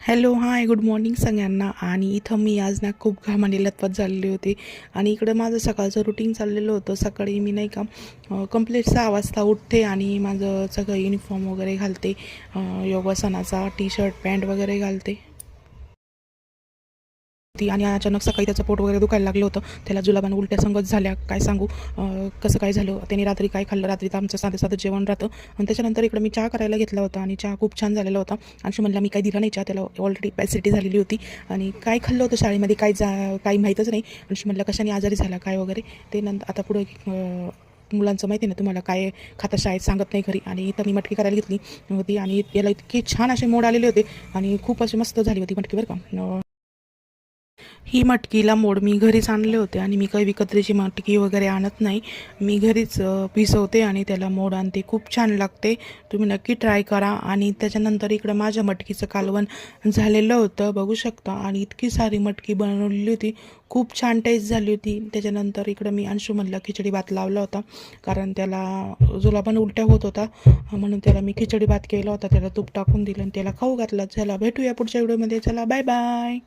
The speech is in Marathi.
हॅलो हाय गुड मॉर्निंग सगळ्यांना. आणि इथं मी आज ना खूप घामाने लथपथ झालेली होती. आणि इकडं माझं सकाळचं रुटीन चाललेलं होतं. सकाळी मी नाही का कंप्लीट 6 वाजता उठते आणि माझं सगळं युनिफॉर्म वगैरे घालते, योगासनाचा टी शर्ट पॅन्ट वगैरे घालते ती. आणि अचानक सकाळी त्याचं पोट वगैरे दुखायला लागलं होतं. त्याला जुलाबानं उलट्या संगत झाल्या. काय सांगू कसं काय झालं. त्याने रात्री काय खाल्लं. रात्री तर आमचं साधं साधं जेवण राहतं. आणि त्याच्यानंतर इकडं मी चहा करायला घेतला होता आणि चहा खूप छान झालेला होता. आणि म्हणलं मी काही दिला नाही चहा, त्याला ऑलरेडी ॲसिडिटी झालेली होती. आणि काय खाल्लं होतं शाळेमध्ये काही माहीतच नाही. आणि म्हणलं कशाने आजारी झाला काय वगैरे ते नंतर आता पुढे मुलांचं माहिती ना तुम्हाला, काय खाता शाळेत सांगत नाही घरी. आणि इथं मी मटकी करायला घेतली होती आणि याला इतके छान असे मोड आलेले होते आणि खूप असे मस्त झाली होती मटकी बरं का. ही मटकीला मोड मी घरीच आणले होते आणि मी काही विकत्रीची मटकी वगैरे आणत नाही. मी घरीच भिजवते आणि त्याला मोड आणते. खूप छान लागते. तुम्ही नक्की ट्राय करा. आणि त्याच्यानंतर इकडं माझ्या मटकीचं कालवण झालेलं होतं बघू शकता. आणि इतकी सारी मटकी बनवलेली होती, खूप छान टेस्ट झाली होती. त्याच्यानंतर इकडं मी अंशुमनला खिचडी भात लावला होता, कारण त्याला जुलाबानं उलट्या होत होता म्हणून त्याला मी खिचडी भात केला होता. त्याला तूप टाकून दिलं आणि त्याला खाऊ घातला. चला भेटूया पुढच्या व्हिडिओमध्ये. चला बाय बाय.